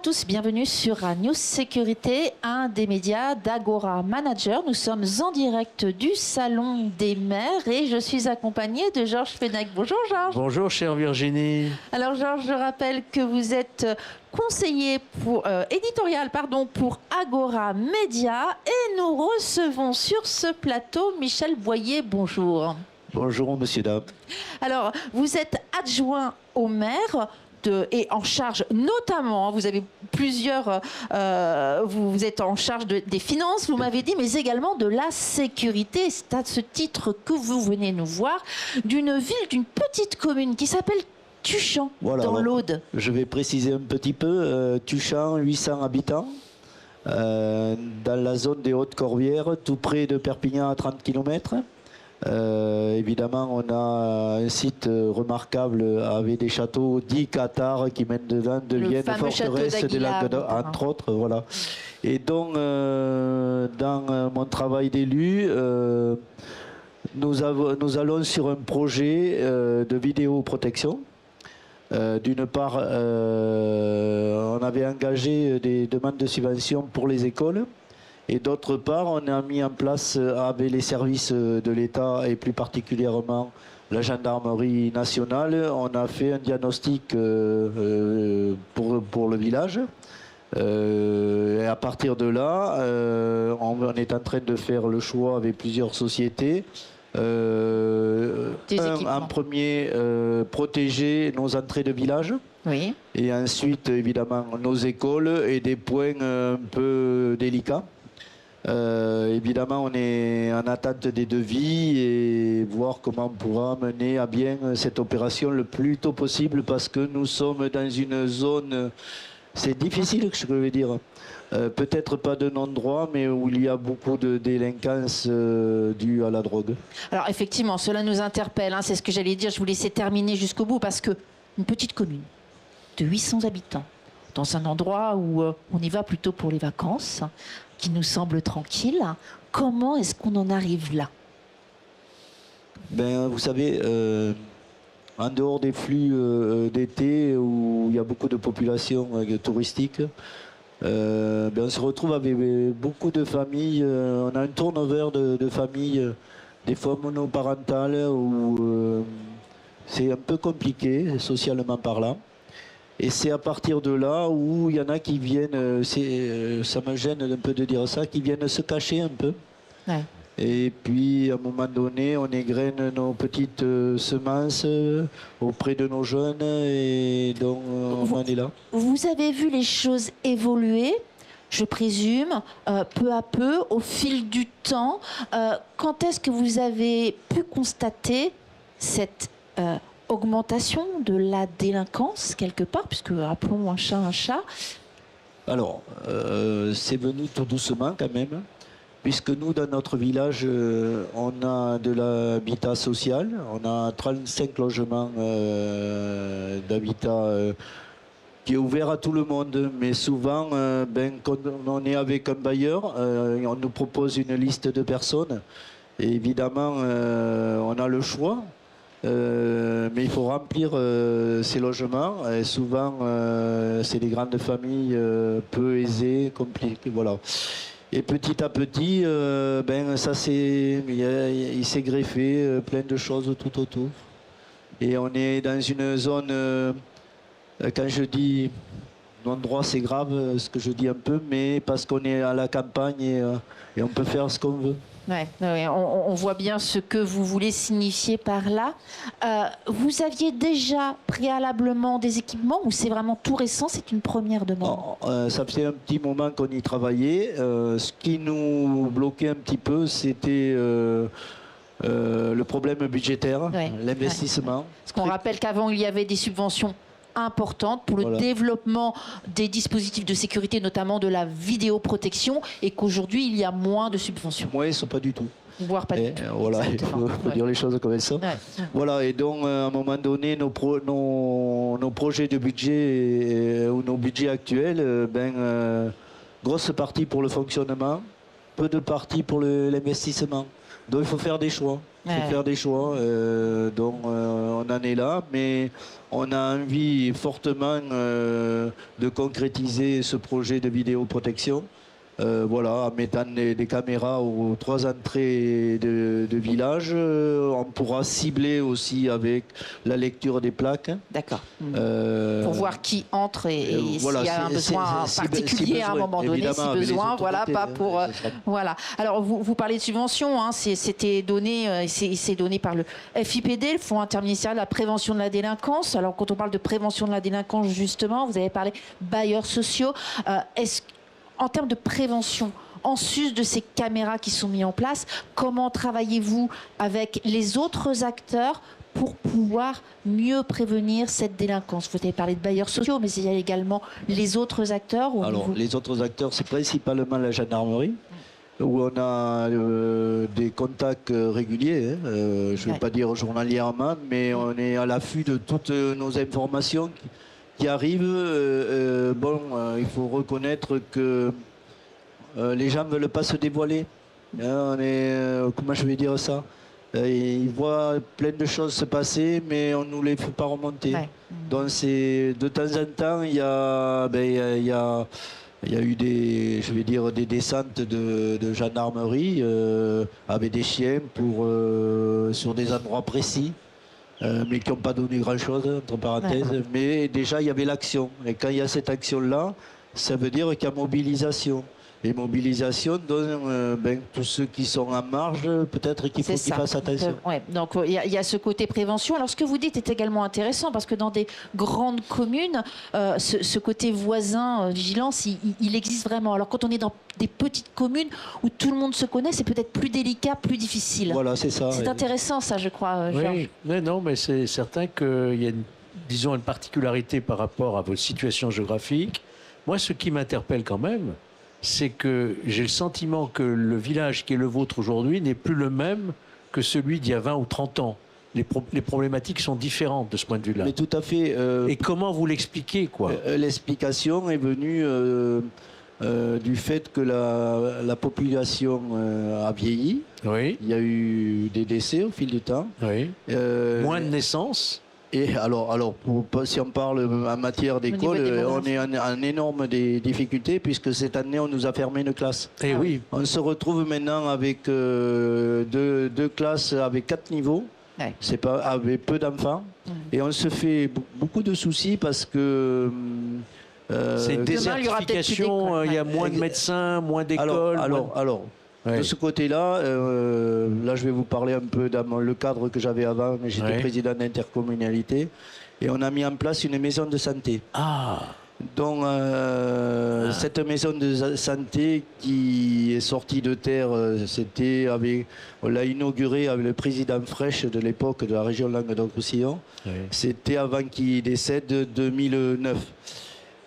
tous, bienvenue sur News Sécurité, un des médias d'Agora Manager. Nous sommes en direct du Salon des maires et je suis accompagnée de Georges Fenech. Bonjour Georges. Bonjour chère Virginie. Alors Georges, je rappelle que vous êtes conseiller éditorial pour Agora Média et nous recevons sur ce plateau Michel Boyer. Bonjour. Bonjour monsieur, dame. Alors, vous êtes adjoint au maire et en charge notamment, vous avez plusieurs, vous êtes en charge des finances, vous m'avez dit, mais également de la sécurité. C'est à ce titre que vous venez nous voir d'une ville, d'une petite commune qui s'appelle Tuchan, voilà, dans l'Aude. Je vais préciser un petit peu. Tuchan, 800 habitants, dans la zone des Hautes-Corbières, tout près de Perpignan à 30 km. Évidemment, on a un site remarquable avec des châteaux dits Qatar qui mènent de Vienne, forteresse de Languedoc, entre autres. Voilà. Et donc, dans mon travail d'élu, nous allons sur un projet de vidéoprotection. D'une part, on avait engagé des demandes de subventions pour les écoles. Et d'autre part, on a mis en place avec les services de l'État et plus particulièrement la gendarmerie nationale, on a fait un diagnostic pour le village. Et à partir de là, on est en train de faire le choix avec plusieurs sociétés. En premier, protéger nos entrées de village. Oui. Et ensuite, évidemment, nos écoles et des points un peu délicats. Évidemment, on est en attente des devis et voir comment on pourra mener à bien cette opération le plus tôt possible parce que nous sommes dans une zone, c'est difficile, je veux dire, peut-être pas de non-droit, mais où il y a beaucoup de délinquance due à la drogue. Alors effectivement, cela nous interpelle, hein, c'est ce que j'allais dire, je vous laissais terminer jusqu'au bout parce que une petite commune de 800 habitants, dans un endroit où on y va plutôt pour les vacances, qui nous semble tranquille. Comment est-ce qu'on en arrive là? Ben, vous savez, en dehors des flux d'été où il y a beaucoup de population touristique, on se retrouve avec beaucoup de familles. On a un turnover de familles, des fois monoparentales, où c'est un peu compliqué socialement parlant. Et c'est à partir de là où il y en a qui viennent, ça me gêne un peu de dire ça, qui viennent se cacher un peu. Ouais. Et puis à un moment donné, on égrène nos petites semences auprès de nos jeunes et donc on en est là. Vous avez vu les choses évoluer, je présume, peu à peu, au fil du temps. Quand est-ce que vous avez pu constater cette augmentation de la délinquance, quelque part, puisque appelons un chat un chat? Alors, c'est venu tout doucement quand même, puisque nous, dans notre village, on a de l'habitat social, on a 35 logements d'habitat qui est ouvert à tout le monde, mais souvent, quand on est avec un bailleur, on nous propose une liste de personnes, et évidemment, on a le choix. Mais il faut remplir ces logements et souvent c'est des grandes familles peu aisées, compliquées, voilà. Et petit à petit, il s'est greffé plein de choses tout autour. Et on est dans une zone, quand je dis non-droit, c'est grave ce que je dis un peu, mais parce qu'on est à la campagne et on peut faire ce qu'on veut. Ouais, on voit bien ce que vous voulez signifier par là. Vous aviez déjà préalablement des équipements ou c'est vraiment tout récent, c'est une première demande? Ça fait un petit moment qu'on y travaillait. Ce qui nous bloquait un petit peu, c'était le problème budgétaire, l'investissement. Parce qu'on rappelle qu'avant, il y avait des subventions importante pour le développement des dispositifs de sécurité, notamment de la vidéoprotection, et qu'aujourd'hui, il y a moins de subventions. Moi, ils ne sont pas du tout. Voire pas du tout. Voilà, il faut dire les choses comme ça. Ouais. Voilà, et donc, à un moment donné, nos projets de budget ou nos budgets actuels, grosse partie pour le fonctionnement, peu de partie pour l'investissement. Donc, il faut faire des choix. C'est faire des choix. Donc on en est là, mais on a envie fortement de concrétiser ce projet de vidéoprotection. Voilà, en mettant des caméras aux 3 entrées de village. On pourra cibler aussi avec la lecture des plaques. D'accord. Pour voir qui entre et voilà, s'il y a un besoin particulier à un moment donné, si besoin, voilà, pas pour... voilà. Alors, vous parlez de subventions, hein, c'est donné par le FIPD, le Fonds interministériel de la prévention de la délinquance. Alors, quand on parle de prévention de la délinquance, justement, vous avez parlé bailleurs sociaux. En termes de prévention, en sus de ces caméras qui sont mises en place, comment travaillez-vous avec les autres acteurs pour pouvoir mieux prévenir cette délinquance? Vous avez parlé de bailleurs sociaux, mais il y a également les autres acteurs. Alors, les autres acteurs, c'est principalement la gendarmerie, où on a des contacts réguliers, hein, je ne vais pas dire journalièrement, mais on est à l'affût de toutes nos informations qui arrivent. Il faut reconnaître que les gens ne veulent pas se dévoiler. Comment je vais dire ça? Ils voient plein de choses se passer, mais on ne nous les fait pas remonter. Ouais. Donc de temps en temps, il y a eu des descentes de gendarmerie avec des chiens sur des endroits précis. Mais qui n'ont pas donné grand-chose, entre parenthèses. Ouais. Mais déjà, il y avait l'action. Et quand il y a cette action-là, ça veut dire qu'il y a mobilisation. Et mobilisation donne tous ceux qui sont en marge, peut-être qu'il faut qu'ils fassent attention. Ouais. Donc il y a ce côté prévention. Alors ce que vous dites est également intéressant parce que dans des grandes communes, ce côté voisin, vigilance, il existe vraiment. Alors quand on est dans des petites communes où tout le monde se connaît, c'est peut-être plus délicat, plus difficile. Voilà, c'est ça. C'est intéressant ça, je crois, Georges. Oui, mais non, mais c'est certain qu'il y a une particularité par rapport à votre situation géographique. Moi, ce qui m'interpelle quand même, c'est que j'ai le sentiment que le village qui est le vôtre aujourd'hui n'est plus le même que celui d'il y a 20 ou 30 ans. Les problématiques sont différentes de ce point de vue-là. Mais tout à fait. Et comment vous l'expliquez, quoi? L'explication est venue du fait que la population a vieilli. Oui. Il y a eu des décès au fil du temps. Oui. Moins de naissances. Et alors si on parle en matière d'école, on est en énorme difficultés puisque cette année, on nous a fermé une classe. Et oui. On se retrouve maintenant avec deux classes avec 4 niveaux. Ouais. C'est pas avec peu d'enfants. Et on se fait beaucoup de soucis parce que... c'est une désertification, il y a moins de médecins, moins d'écoles. Ouais. De ce côté-là, là je vais vous parler un peu dans le cadre que j'avais avant, mais j'étais président d'intercommunalité, et on a mis en place une maison de santé. Ah. Donc cette maison de santé qui est sortie de terre, on l'a inaugurée avec le président Fraîche de l'époque de la région Languedoc-Roussillon. Oui. C'était avant qu'il décède 2009.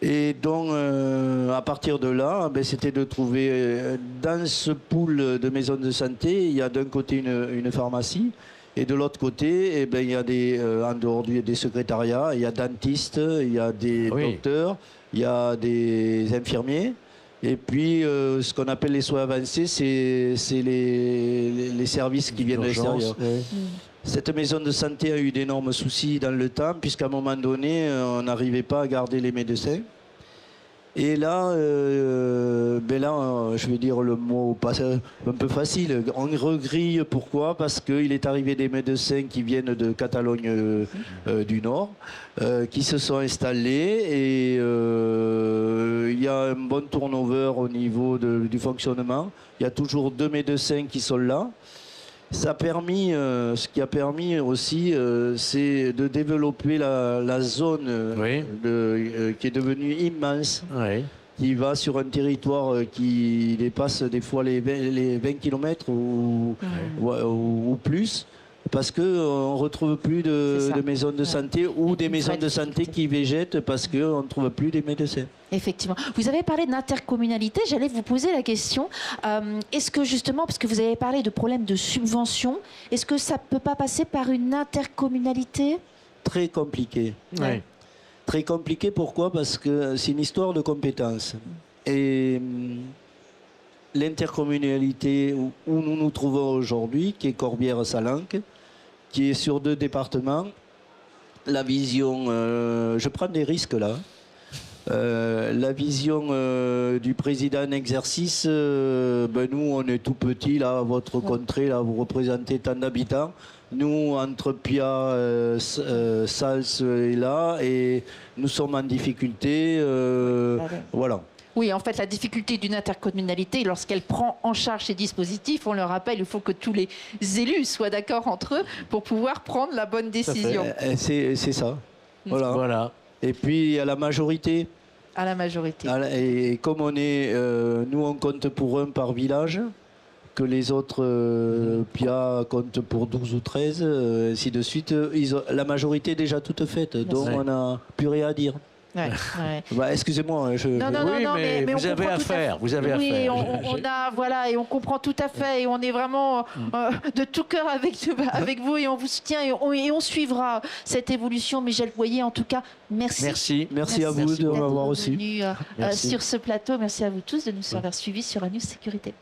Et donc, à partir de là, c'était de trouver, dans ce pool de maisons de santé, il y a d'un côté une pharmacie, et de l'autre côté, il y a en dehors des secrétariats, il y a dentistes, il y a des docteurs, il y a des infirmiers. Et puis, ce qu'on appelle les soins avancés, c'est les services qui viennent de l'extérieur. Cette maison de santé a eu d'énormes soucis dans le temps, puisqu'à un moment donné, on n'arrivait pas à garder les médecins. Et là, je vais dire le mot un peu facile, on regrille. Pourquoi? Parce qu'il est arrivé des médecins qui viennent de Catalogne du Nord, qui se sont installés, et il y a un bon turnover au niveau du fonctionnement. Il y a toujours 2 médecins qui sont là. Ça a permis, ce qui a permis aussi, c'est de développer la zone qui est devenue immense, qui va sur un territoire qui dépasse des fois les 20 km ou plus, parce qu'on ne retrouve plus de maisons de santé ou des maisons de santé qui végètent parce qu'on ne trouve plus des médecins. Effectivement. Vous avez parlé d'intercommunalité, j'allais vous poser la question. Est-ce que justement, parce que vous avez parlé de problèmes de subvention, est-ce que ça ne peut pas passer par une intercommunalité? Très compliqué. Ouais. Très compliqué, pourquoi? Parce que c'est une histoire de compétences. Et l'intercommunalité où nous nous trouvons aujourd'hui, qui est Corbière-Salanque, qui est sur 2 départements. La vision, je prends des risques là. La vision du président en exercice, nous on est tout petit là, votre contrée, là, vous représentez tant d'habitants. Nous, entre Pia, Sals et là, et nous sommes en difficulté. Voilà. Oui, en fait, la difficulté d'une intercommunalité, lorsqu'elle prend en charge ces dispositifs, on le rappelle, il faut que tous les élus soient d'accord entre eux pour pouvoir prendre la bonne décision. C'est ça. Voilà. Voilà. Et puis, il y a la majorité. À la majorité. Et comme on est, nous, on compte pour 1 par village, que les autres, Pia comptent pour 12 ou 13, ainsi de suite. La majorité est déjà toute faite, donc on n'a plus rien à dire. Ouais. Excusez-moi. Non, Oui, mais on vous avez comprend à tout faire. Vous avez à oui, faire. on a, voilà, et on comprend tout à fait, et on est vraiment de tout cœur avec vous, et on vous soutient, et on suivra cette évolution. Mais je le voyais, en tout cas, merci. Merci à vous de m'avoir reçu. Sur ce plateau. Merci à vous tous de nous avoir suivis sur la News Sécurité.